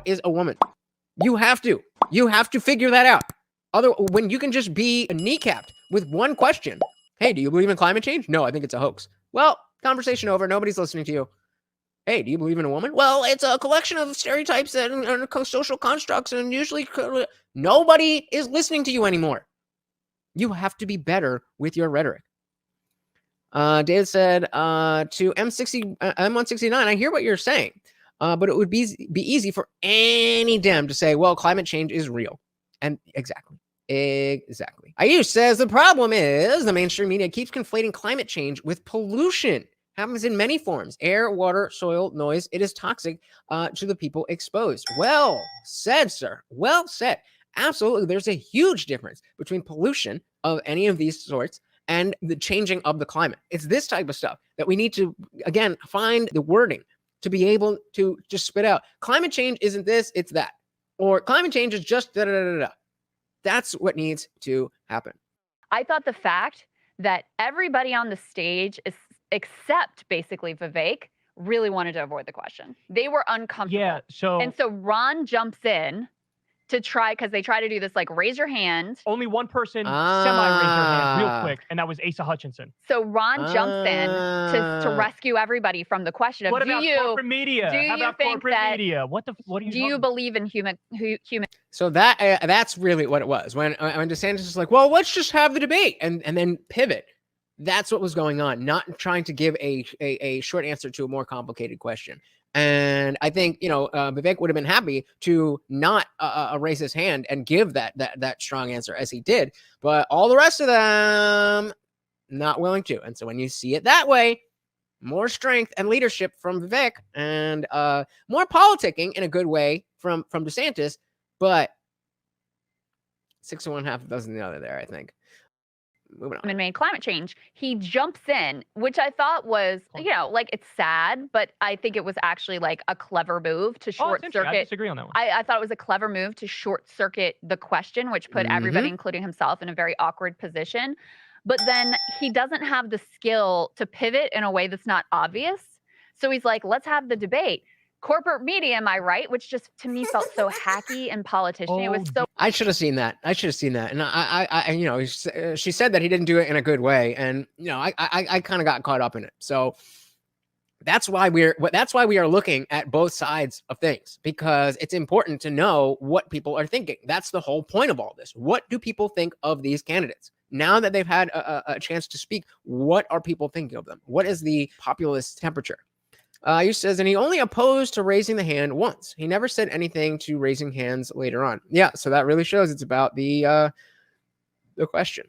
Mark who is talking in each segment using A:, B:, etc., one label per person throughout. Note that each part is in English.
A: is a woman. You have to figure that out. When you can just be kneecapped with one question. Hey, do you believe in climate change? No, I think it's a hoax. Well, conversation over. Nobody's listening to you. Hey, do you believe in a woman? Well, it's a collection of stereotypes and social constructs, and usually nobody is listening to you anymore. You have to be better with your rhetoric. David said to M169, I hear what you're saying, but it would be easy for any Dem to say, well, climate change is real. And exactly. Ayush says the problem is the mainstream media keeps conflating climate change with pollution. Happens in many forms: air, water, soil, noise. It is toxic to the people exposed. Well said, sir. Well said. Absolutely. There's a huge difference between pollution of any of these sorts and the changing of the climate. It's this type of stuff that we need to, again, find the wording to be able to just spit out. Climate change isn't this, it's that. Or climate change is just da-da-da-da-da. That's what needs to happen.
B: I thought the fact that everybody on the stage, except basically Vivek, really wanted to avoid the question. They were uncomfortable.
C: Yeah,
B: so Ron jumps in to try, because they try to do this, like, raise your hand.
C: Only one person semi-raised their hand real quick, and that was Asa Hutchinson.
B: So Ron jumps in to rescue everybody from the question of,
C: what about corporate media?
B: How
C: about corporate media? What are you
B: do you believe in human?
A: So that's really what it was. When DeSantis is like, well, let's just have the debate and then pivot. That's what was going on, not trying to give a short answer to a more complicated question. And I think, Vivek would have been happy to not raise his hand and give that strong answer as he did. But all the rest of them, not willing to. And so when you see it that way, more strength and leadership from Vivek and more politicking in a good way from DeSantis, but 6 of one, half a dozen the other there, I think. Moving on.
B: Man-made climate change. He jumps in, which I thought was, like, it's sad, but I think it was actually like a clever move to short circuit.
C: I disagree on that one.
B: I thought it was a clever move to short circuit the question, which put everybody, including himself, in a very awkward position. But then he doesn't have the skill to pivot in a way that's not obvious. So he's like, let's have the debate. Corporate media, am I right? Which just, to me, felt so hacky and politician. It was so.
A: I should have seen that. And I she said that he didn't do it in a good way, and I kind of got caught up in it. So that's why we are looking at both sides of things, because it's important to know what people are thinking. That's the whole point of all this. What do people think of these candidates? Now that they've had a chance to speak, what are people thinking of them? What is the populist temperature? He says, and he only opposed to raising the hand once. He never said anything to raising hands later on. Yeah, so that really shows it's about the question.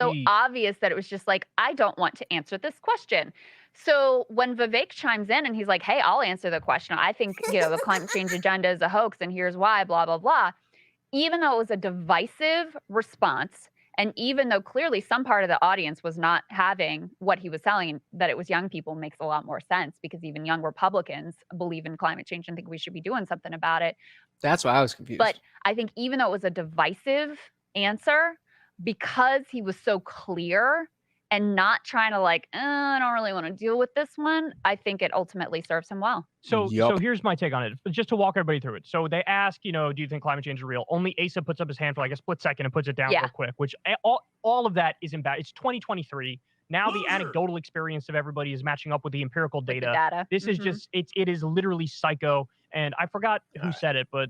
B: So obvious that it was just like, I don't want to answer this question. So when Vivek chimes in and he's like, hey, I'll answer the question. I think, the climate change agenda is a hoax, and here's why, blah, blah, blah. Even though it was a divisive response, and even though clearly some part of the audience was not having what he was telling, and that it was young people makes a lot more sense, because even young Republicans believe in climate change and think we should be doing something about it.
A: That's why I was confused.
B: But I think even though it was a divisive answer, because he was so clear and not trying to I don't really want to deal with this one, I think it ultimately serves him well.
C: So here's my take on it, just to walk everybody through it. So they ask, do you think climate change is real? Only Asa puts up his hand for like a split second and puts it down real quick, which all of that is bad. It's 2023. Now the anecdotal experience of everybody is matching up with the empirical data. This is just, it is literally psycho. And I forgot who said it, but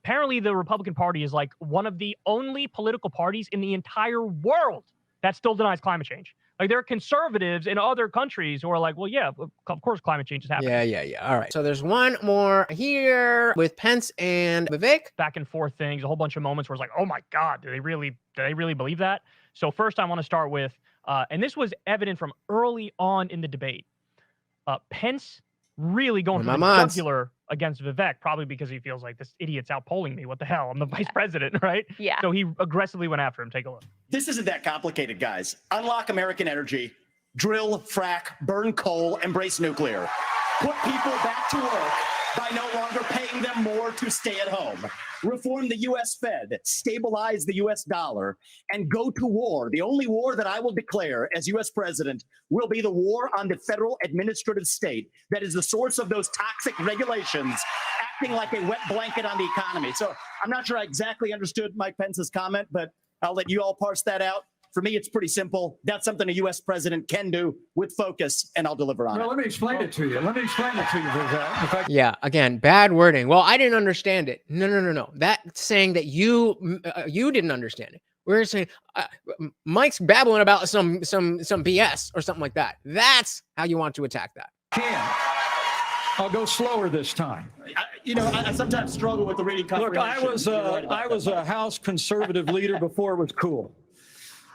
C: apparently the Republican Party is like one of the only political parties in the entire world that still denies climate change. Like, there are conservatives in other countries who are like, well, yeah, of course climate change is happening.
A: Yeah. All right. So there's one more here with Pence and Vivek.
C: Back and forth things, a whole bunch of moments where it's like, oh my God, do they really believe that? So first I want to start with, and this was evident from early on in the debate, Pence really going for the jugular against Vivek, probably because he feels like, this idiot's outpolling me. What the hell? I'm the vice president, right?
B: Yeah.
C: So he aggressively went after him. Take a look.
D: This isn't that complicated, guys. Unlock American energy, drill, frack, burn coal, embrace nuclear. Put people back to work by no longer paying them more to stay at home. Reform the U.S. Fed, stabilize the U.S. dollar, and go to war. The only war that I will declare as U.S. president will be the war on the federal administrative state that is the source of those toxic regulations at acting like a wet blanket on the economy. So I'm not sure I exactly understood Mike Pence's comment, but I'll let you all parse that out. For me, it's pretty simple. That's something a U.S. president can do with focus, and I'll deliver on it.
E: Well, let me explain it to you.
A: Yeah, again, bad wording. Well, I didn't understand it. No. That's saying that you didn't understand it. We're saying Mike's babbling about some BS or something like that. That's how you want to attack that.
E: I'll go slower this time.
D: I sometimes struggle with the reading comprehension.
E: Look, I was a House conservative leader before it was cool.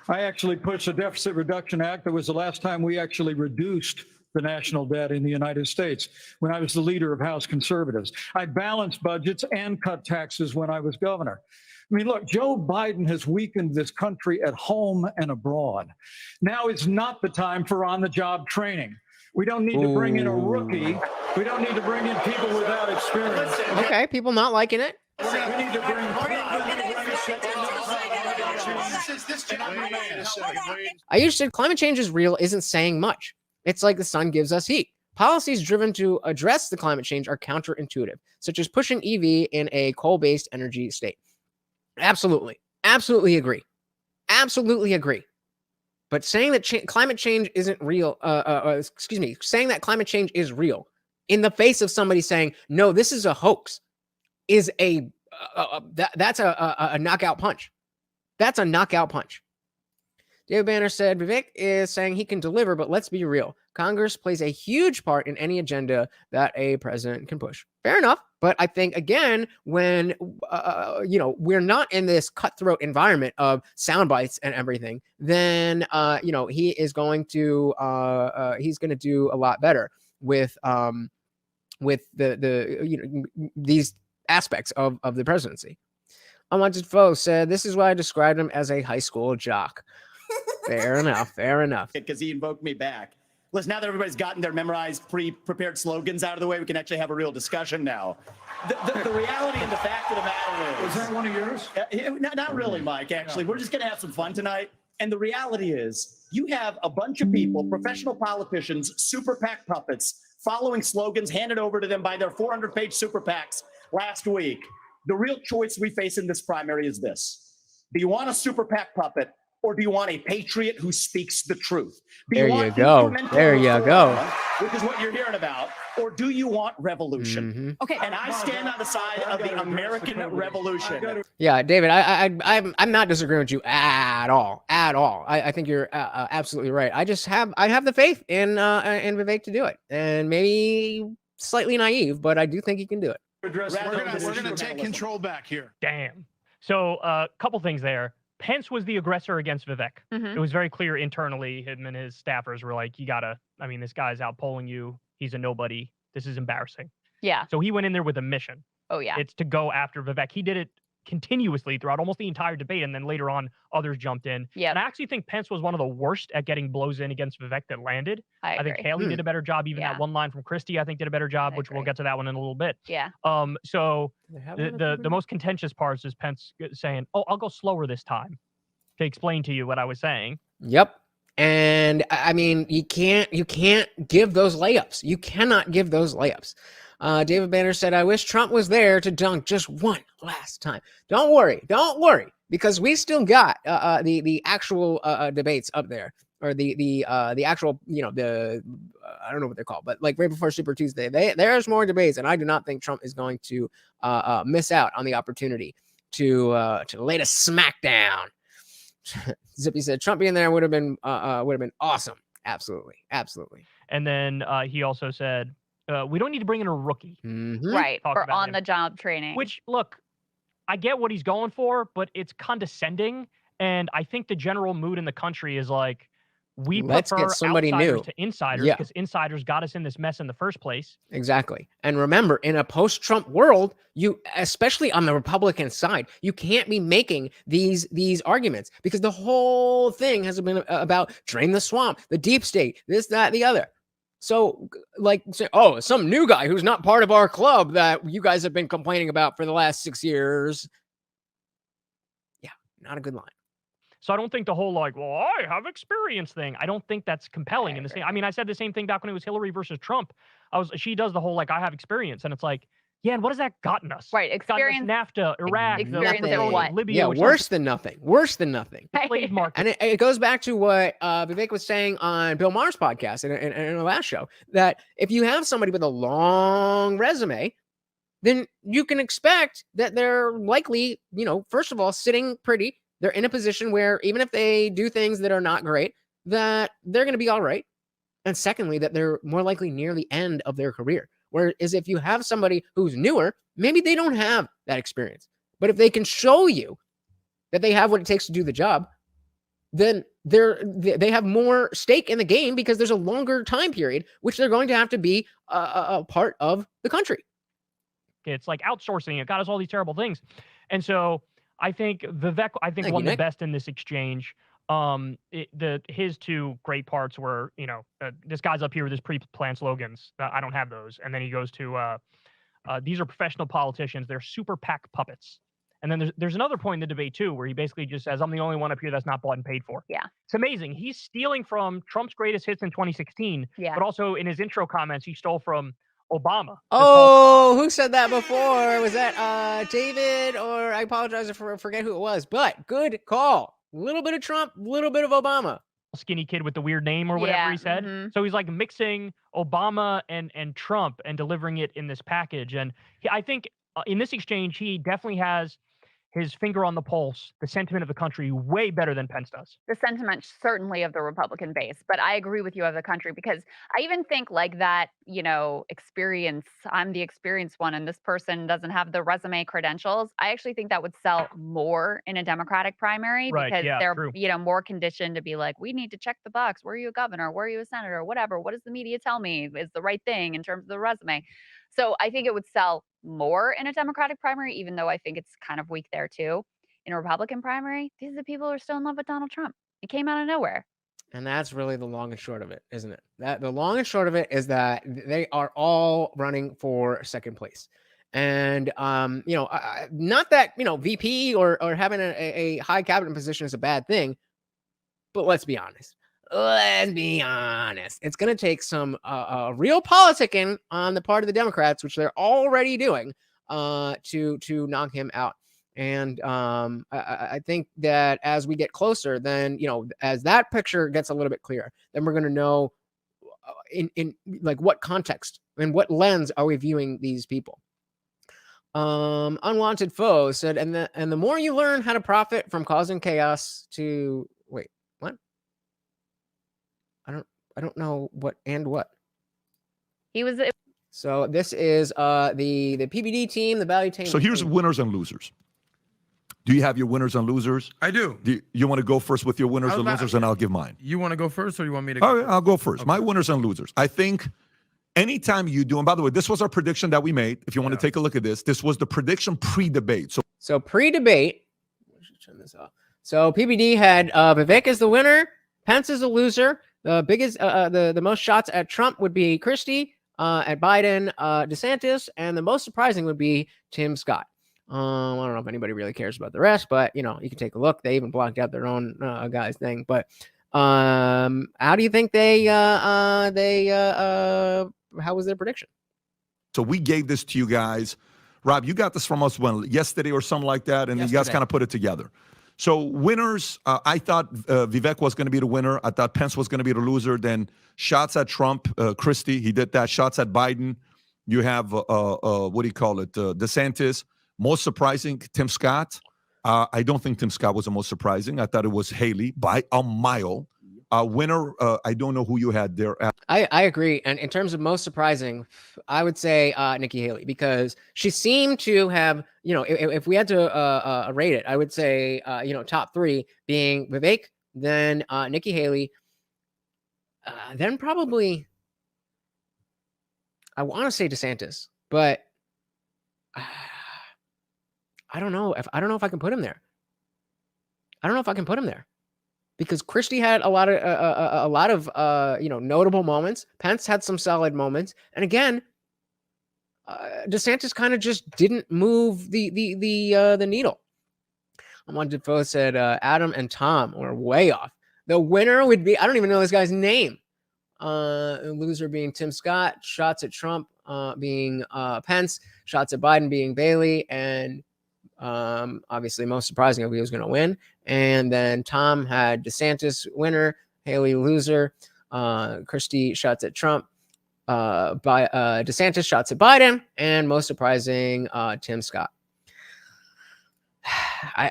E: I actually pushed the Deficit Reduction Act. That was the last time we actually reduced the national debt in the United States when I was the leader of House conservatives. I balanced budgets and cut taxes when I was governor. I mean, look, Joe Biden has weakened this country at home and abroad. Now is not the time for on-the-job training. We don't need to bring in a rookie. We don't need to bring in people without experience.
A: Okay, people not liking it.
E: We need to bring
A: I said climate change is real isn't saying much. It's like the sun gives us heat. Policies driven to address the climate change are counterintuitive, such as pushing EV in a coal-based energy state. Absolutely agree. Absolutely agree. But saying that climate change isn't real, saying that climate change is real in the face of somebody saying, no, this is a hoax, is that's a knockout punch. That's a knockout punch. David Banner said, Vivek is saying he can deliver, but let's be real. Congress plays a huge part in any agenda that a president can push. Fair enough. But I think, again, when, we're not in this cutthroat environment of sound bites and everything, then, he is going to, he's going to do a lot better with these aspects of the presidency. Unwanted Foe said, this is why I described him as a high school jock. Fair enough.
D: Because he invoked me back. Listen, now that everybody's gotten their memorized, prepared slogans out of the way, we can actually have a real discussion now. The reality and the fact of the matter is...
E: Was that one of yours?
D: Not really, Mike, actually. We're just going to have some fun tonight. And the reality is, you have a bunch of people, professional politicians, super PAC puppets, following slogans handed over to them by their 400-page super PACs last week. The real choice we face in this primary is this. Do you want a super PAC puppet, or do you want a patriot who speaks the truth?
A: There you go.
D: Which is what you're hearing about. Or do you want revolution?
A: Mm-hmm.
B: Okay.
D: And I stand on the side of the American revolution.
A: Yeah, David, I'm not disagreeing with you at all. I think you're absolutely right. I have the faith in Vivek to do it, and maybe slightly naive, but I do think he can do it.
F: We're gonna take control back here.
C: Damn. So a couple things there. Pence was the aggressor against Vivek.
B: Mm-hmm.
C: It was very clear internally. Him and his staffers were like, this guy's out polling you. He's a nobody. This is embarrassing.
B: Yeah.
C: So he went in there with a mission.
B: Oh, yeah.
C: It's to go after Vivek. He did it continuously throughout almost the entire debate. And then later on, others jumped in.
B: Yeah.
C: And I actually think Pence was one of the worst at getting blows in against Vivek that landed.
B: I
C: think Haley did a better job. Even that one line from Christie, I think, did a better job, which we'll get to that one in a little bit.
B: Yeah.
C: So the most contentious parts is Pence saying, oh, I'll go slower this time to explain to you what I was saying.
A: Yep. And I mean, you can't give those layups. You cannot give those layups. David Banner said, I wish Trump was there to dunk just one last time. Don't worry, because we still got the actual debates up there, or the actual, I don't know what they're called, but like right before Super Tuesday, there's more debates, and I do not think Trump is going to miss out on the opportunity to lay the smackdown. Zippy said Trump being there would have been awesome. Absolutely.
C: And then he also said, we don't need to bring in a rookie.
A: Mm-hmm.
B: Right. For on the job training.
C: Which, look, I get what he's going for, but it's condescending. And I think the general mood in the country is like, let's prefer
A: get somebody
C: outsiders
A: new
C: to insiders, because insiders got us in this mess in the first place.
A: Exactly. And remember, in a post-Trump world, you, especially on the Republican side, you can't be making these arguments, because the whole thing has been about drain the swamp, the deep state, this, that, the other. So, like, say, oh, some new guy who's not part of our club that you guys have been complaining about for the last 6 years. Yeah, not a good line.
C: So I don't think the whole like, well, I have experience thing. I don't think that's compelling in the same. I mean, I said the same thing back when it was Hillary versus Trump. She does the whole like, I have experience, and it's like, Yeah, and what has that gotten us?
B: Right,
C: It's gotten us NAFTA, Iraq,
B: experience
C: the
B: of what?
C: Libya.
A: Yeah,
C: which
A: worse than nothing. Worse than nothing.
C: slave market.
A: And it goes back to what Vivek was saying on Bill Maher's podcast in the last show, that if you have somebody with a long resume, then you can expect that they're likely, first of all, sitting pretty. They're in a position where even if they do things that are not great, that they're going to be all right. And secondly, that they're more likely near the end of their career. Whereas if you have somebody who's newer, maybe they don't have that experience. But if they can show you that they have what it takes to do the job, then they have more stake in the game because there's a longer time period, which they're going to have to be a part of the country.
C: It's like outsourcing. It got us all these terrible things. And so I think Vivek, won the best in this exchange. His two great parts were, this guy's up here with his pre-planned slogans. I don't have those. And then he goes to, these are professional politicians. They're super PAC puppets. And then there's another point in the debate too, where he basically just says, I'm the only one up here that's not bought and paid for.
B: Yeah.
C: It's amazing. He's stealing from Trump's greatest hits in 2016.
B: Yeah.
C: But also in his intro comments, he stole from Obama.
A: Oh, who said that before? Was that David? Or I apologize if I forget who it was. But good call. A little bit of Trump, a little bit of Obama.
C: Skinny kid with the weird name or whatever he said.
B: Mm-hmm.
C: So he's like mixing Obama and Trump and delivering it in this package. And I think in this exchange, he definitely has his finger on the pulse, the sentiment of the country, way better than Pence does.
B: The sentiment certainly of the Republican base, but I agree with you of the country, because I even think like that, experience, I'm the experienced one and this person doesn't have the resume credentials. I actually think that would sell more in a Democratic primary,
C: Right,
B: because
C: yeah,
B: they're,
C: true.
B: more conditioned to be like, we need to check the box. Were you a governor? Were you a senator? Whatever. What does the media tell me is the right thing in terms of the resume? So I think it would sell more in a Democratic primary, even though I think it's kind of weak there too. In a Republican primary, these are the people who are still in love with Donald Trump. It came out of nowhere.
A: And that's really the long and short of it, isn't it? That the long and short of it is that they are all running for second place. And not that VP or having a high cabinet position is a bad thing, but let's be honest. It's going to take some real politicking on the part of the Democrats, which they're already doing, to knock him out. And I think that as we get closer, then as that picture gets a little bit clearer, then we're going to know in like what context and what lens are we viewing these people. Unwanted Foe said, and the more you learn how to profit from causing chaos to wait, what? I don't know what and what.
B: He was.
A: So this is the PBD team, the value team.
G: So here's winners and losers. Do you have your winners and losers?
F: I do.
G: You want to go first with your winners and losers, and I'll give mine?
F: You want to go first, or you want me to go?
G: I'll go first. Okay. My winners and losers. I think anytime you do, and by the way, this was our prediction that we made. If you want to take a look at this was the prediction pre-debate. So
A: pre-debate, turn this off. So PBD had Vivek as the winner, Pence as the loser. The biggest, the most shots at Trump would be Christie, at Biden, DeSantis, and the most surprising would be Tim Scott. I don't know if anybody really cares about the rest, but you can take a look. They even blocked out their own guy's thing. But how do you think how was their prediction?
G: So we gave this to you guys. Rob, you got this from us yesterday or something like that, and you guys kind of put it together. So winners, I thought Vivek was going to be the winner. I thought Pence was going to be the loser. Then shots at Trump, Christie, he did that. Shots at Biden. You have, DeSantis. Most surprising, Tim Scott. I don't think Tim Scott was the most surprising. I thought it was Haley by a mile. Winner, I don't know who you had there.
A: I agree. And in terms of most surprising, I would say Nikki Haley, because she seemed to have, if we had to rate it, I would say, top three being Vivek, then Nikki Haley, then probably, I want to say DeSantis, but I don't know if I can put him there. Because Christie had a lot of notable moments. Pence had some solid moments, and again, DeSantis kind of just didn't move the needle. Unwanted Foe said Adam and Tom were way off. The winner would be, I don't even know this guy's name. Loser being Tim Scott. Shots at Trump. being Pence, shots at Biden being Bailey, and obviously most surprising if he was going to win. And then Tom had DeSantis winner, Haley loser, Christie shots at Trump, DeSantis shots at Biden, and most surprising, Tim Scott.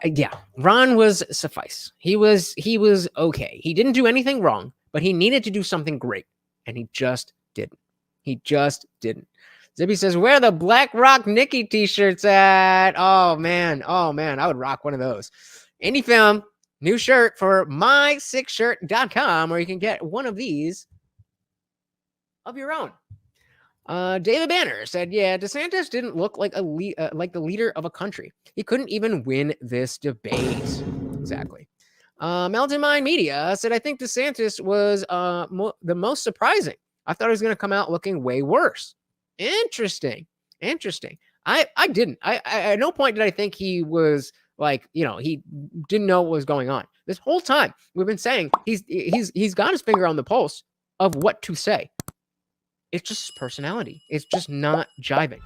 A: Yeah, Ron was suffice. He was okay. He didn't do anything wrong, but he needed to do something great, and he just didn't. He just didn't. Zippy says, "Where are the Black Rock Nikki t-shirts at?" Oh man, I would rock one of those. Indie Film, new shirt for my6shirt.com, where you can get one of these of your own. David Banner said, "Yeah, DeSantis didn't look like like the leader of a country. He couldn't even win this debate." Exactly. Melton Mind Media said, "I think DeSantis was the most surprising. I thought he was going to come out looking way worse." Interesting. I didn't. I at no point did I think he was like, he didn't know what was going on. This whole time we've been saying he's got his finger on the pulse of what to say. It's just his personality. It's just not jiving.